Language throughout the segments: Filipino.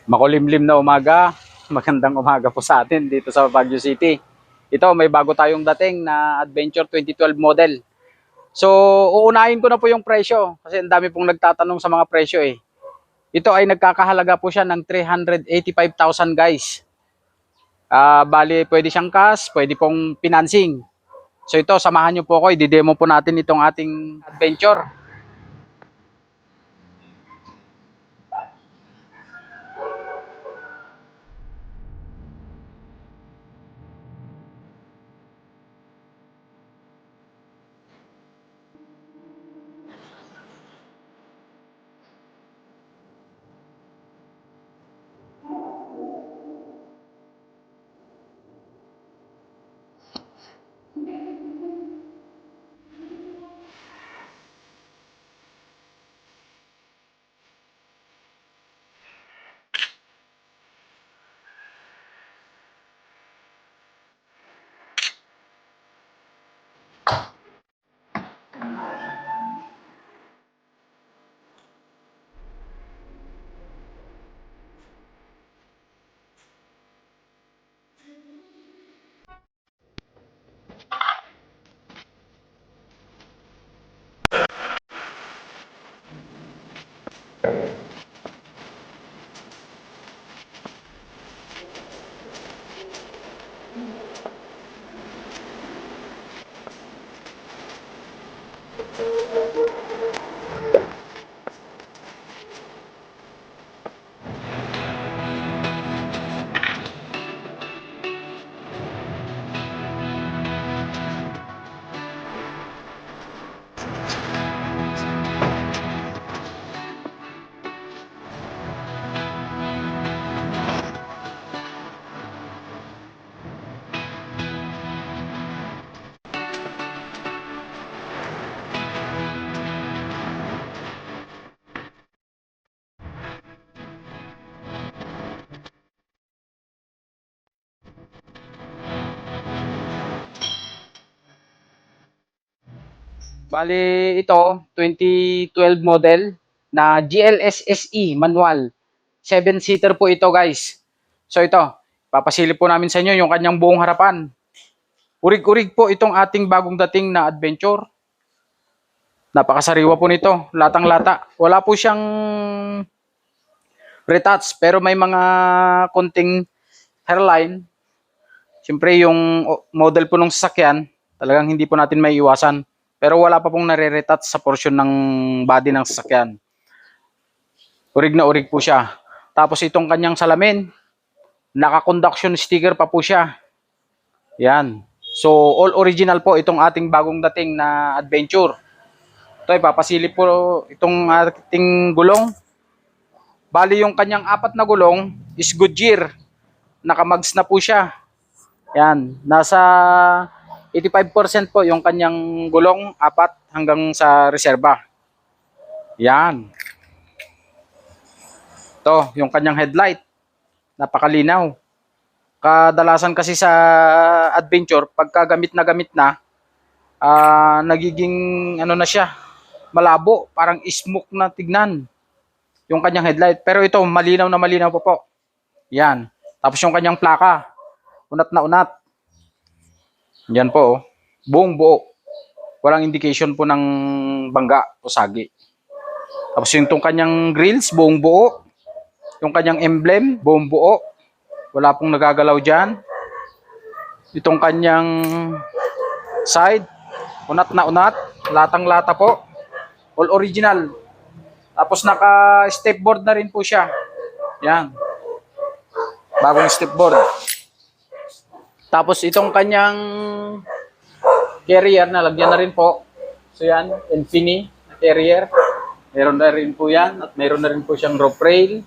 Makulimlim na umaga, magandang umaga po sa atin dito sa Baguio City. Ito, may bago tayong dating na Adventure 2012 model. So, uunahin ko na po yung presyo kasi ang dami pong nagtatanong sa mga presyo eh. Ito ay nagkakahalaga po siya ng 385,000 guys. Bali, pwede siyang cash, pwede pong financing. So ito, samahan nyo po ako, i-demo po natin itong ating Adventure. Bali, ito, 2012 model na GLS SE manual. 7-seater po ito guys. So ito, papasilip po namin sa inyo yung kanyang buong harapan. Urig-urig po itong ating bagong dating na Adventure. Napakasariwa po nito, latang-lata. Wala po siyang retouch pero may mga konting hairline. Siyempre yung model po ng sasakyan, talagang hindi po natin may iwasan. Pero wala pa pong nare-retouch sa portion ng body ng sasakyan. Urig na urig po siya. Tapos itong kanyang salamin, naka-conduction sticker pa po siya. Yan. So all original po itong ating bagong dating na Adventure. Ito ay papasilip po itong ating gulong. Bali yung kanyang apat na gulong is Goodyear. Nakamags na po siya. Yan. Nasa 85% po yung kanyang gulong, apat hanggang sa reserba. Yan. Ito, yung kanyang headlight. Napakalinaw. Kadalasan kasi sa Adventure, pagka gamit na, nagiging ano na siya, malabo, parang smoke na tignan yung kanyang headlight. Pero ito, malinaw na malinaw po. Yan. Tapos yung kanyang plaka, unat na unat. Yan po, oh. Buong buo. Walang indication po ng bangga o sagi. Tapos yung itong kanyang grills, buong buo. Yung kanyang emblem, buong buo. Wala pong nagagalaw dyan. Itong kanyang side, unat na unat. Latang-lata po. All original. Tapos naka-stepboard na rin po siya. Yan. Bagong stepboard. Tapos itong kanyang carrier, nalagyan na rin po. So yan, Infini carrier. Meron na rin po yan. At meron na rin po siyang rope rail.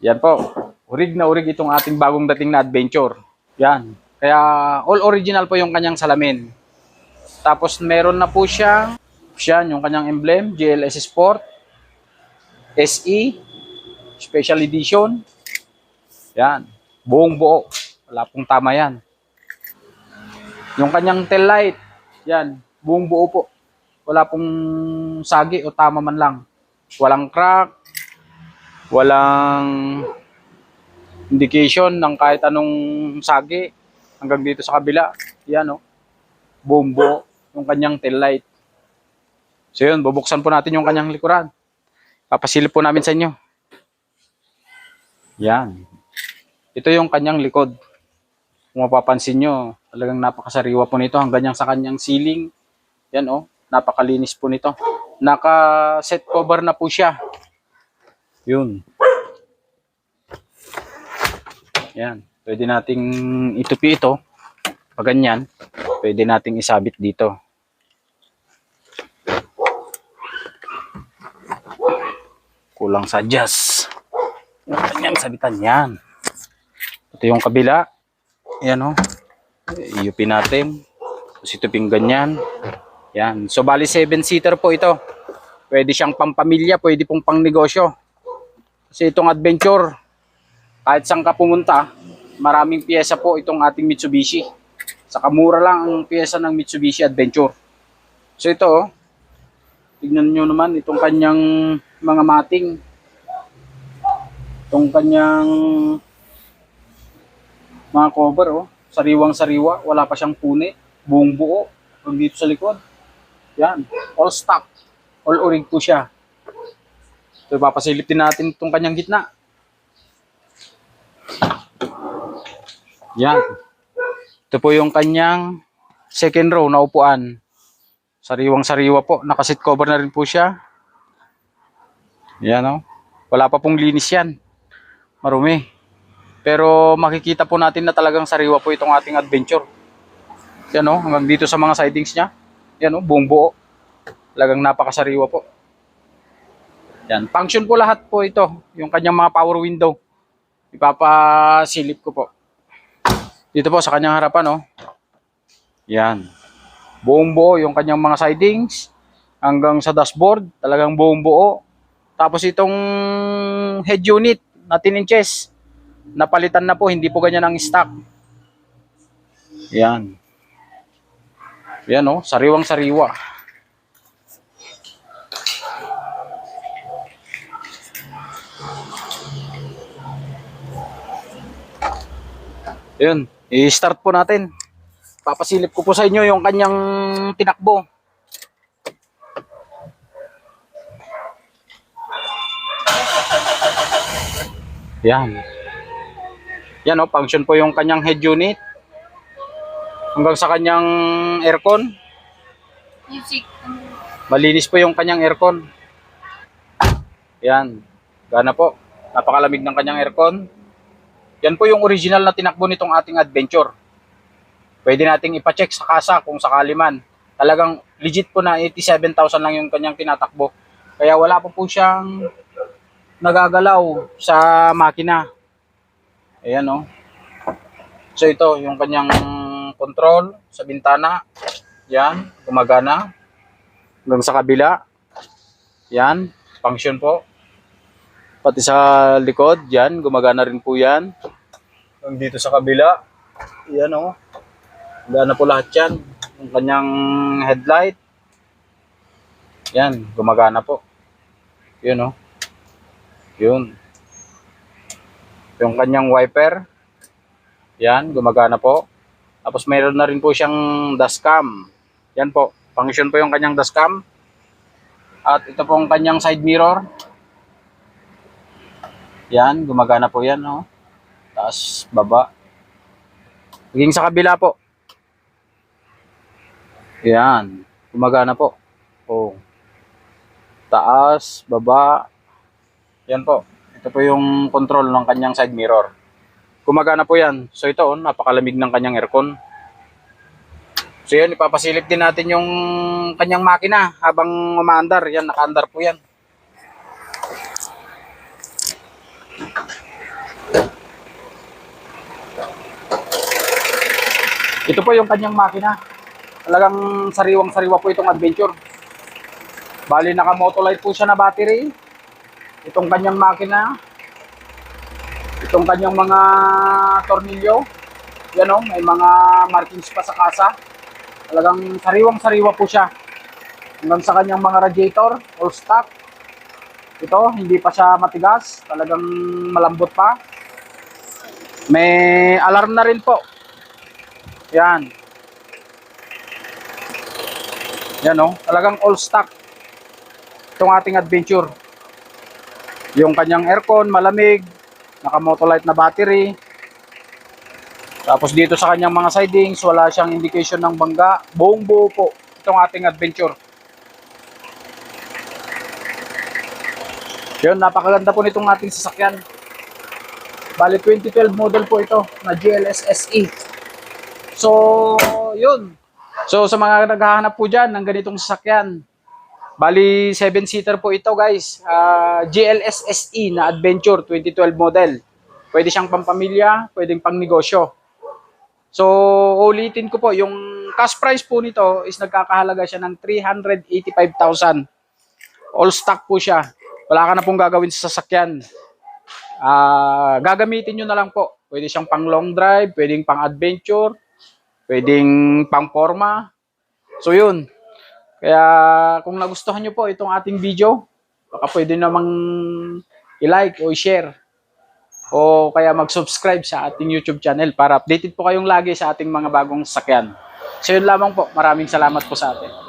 Yan po. Urig na urig itong ating bagong dating na Adventure. Yan. Kaya all original po yung kanyang salamin. Tapos meron na po siyang yung kanyang emblem, GLS Sport, SE, Special Edition. Yan. Buong buo. Wala pong tama yan. Yung kanyang tail light, yan, buong buo po. Wala pong sagi o tama man lang. Walang crack, walang indication ng kahit anong sagi hanggang dito sa kabila. Yan oh, bumbo yung kanyang tail light. So yun, bubuksan po natin yung kanyang likuran. Papasilip po namin sa inyo. Yan. Ito yung kanyang likod. Kung mapapansin nyo, talagang napakasariwa po nito hanggang sa kanyang ceiling. Yan oh, napakalinis po nito. Naka-set cover na po siya. Yun. Yan. Pwede nating itupi ito. Pag ganyan, pwede nating isabit dito. Kulang sa adjust. Yung kanyang sabitan yan. Ito yung kabila. Yan o. Iupin natin. Tapos itupin ganyan. Yan. So bali 7-seater po ito. Pwede siyang pampamilya, pwede pong pang negosyo. Kasi itong adventure, kahit saan ka pumunta, maraming piyesa po itong ating Mitsubishi. Saka mura lang ang piyesa ng Mitsubishi Adventure. So ito oh, tignan nyo naman itong kanyang mga mating. Itong kanyang mga cover oh, sariwang sariwa, wala pa siyang puni, buong buo, dito sa likod. Yan, all stock, all orig po siya. So ipapasilip din natin itong kanyang gitna. Yan. Ito po yung kanyang second row na upuan. Sariwang sariwa po, nakasit cover na rin po siya. Yan oh. Wala pa pong linis yan. Marumi. Pero makikita po natin na talagang sariwa po itong ating adventure. Yan oh, hanggang dito sa mga sidings niya. Yan oh, buong buo. Talagang napakasariwa po. Yan, function po lahat po ito. Yung kanyang mga power window. Ipapasilip ko po. Dito po sa kanyang harapan oh. Yan. Buong buo yung kanyang mga sidings. Hanggang sa dashboard. Talagang buong buo. Tapos itong head unit na 10 inches. Napalitan na po. Hindi po ganyan ang stock. Yan. Yan oh. Sariwang sariwa. Yun. I-start po natin. Papasilip ko po sa inyo yung kanyang tinakbo. Yan. Yan o, function po yung kanyang head unit. Hanggang sa kanyang aircon. Malinis po yung kanyang aircon. Yan. Gana po. Napakalamig ng kanyang aircon. Yan po yung original na tinakbo nitong ating adventure. Pwede nating ipacheck sa kasa kung sakali man. Talagang legit po na 87,000 lang yung kanyang tinatakbo. Kaya wala po siyang nagagalaw sa makina. Ayan o. So ito yung kanyang control sa bintana. Yan, gumagana. Hanggang sa kabila. Yan, function po. Pati sa likod, yan, gumagana rin po yan. Hanggang dito sa kabila. Yan o. Gana po lahat yan. Yung kanyang headlight. Yan, gumagana po. Yun o. Yun. Yung kanyang wiper. Yan, gumagana po. Tapos mayroon na rin po siyang dashcam. Yan po. Function po yung kanyang dashcam. At ito po ang kanyang side mirror. Yan, gumagana po yan. Oh. Taas, baba. Hinging sa kabila po. Yan, gumagana po. Oh. Taas, baba. Yan po. Ito po yung control ng kanyang side mirror. Gumagana po yan. So ito, napakalamig ng kanyang aircon. So yan, ipapasilip din natin yung kanyang makina habang umaandar. Yan, nakaandar po yan. Ito po yung kanyang makina. Talagang sariwang-sariwa po itong adventure. Bali, naka-motolight po siya na battery. Itong kanyang makina. Itong kanyang mga tornilyo. Yan o, may mga markings pa sa kasa. Talagang sariwang-sariwa po siya. Hanggang sa kanyang mga radiator, all stock. Ito, hindi pa siya matigas. Talagang malambot pa. May alarm na rin po. Yan. Yan oh, talagang all stock itong ating Adventure. Yung kanyang aircon, malamig, naka-Motolite na battery. Tapos dito sa kanyang mga sidings, wala siyang indication ng bangga. Buong buo po itong ating Adventure. Yun, napakaganda po nitong ating sasakyan. Bali 2012 model po ito na GLS SE. So, yun. So, sa mga naghahanap po dyan ng ganitong sasakyan, bali 7-seater po ito guys. GLS SE na Adventure 2012 model. Pwede siyang pampamilya, pwedeng pang negosyo. So, ulitin ko po, yung cash price po nito is nagkakahalaga siya ng 385,000. All stock po siya. Wala ka na pong gagawin sa sasakyan. Gagamitin nyo na lang po. Pwede siyang pang long drive, pwedeng pang adventure, pwedeng pang forma. So, yun. Kaya kung nagustuhan nyo po itong ating video, baka pwede namang i-like o i-share o kaya mag-subscribe sa ating YouTube channel para updated po kayong lagi sa ating mga bagong sasakyan. So yun lamang po. Maraming salamat po sa atin.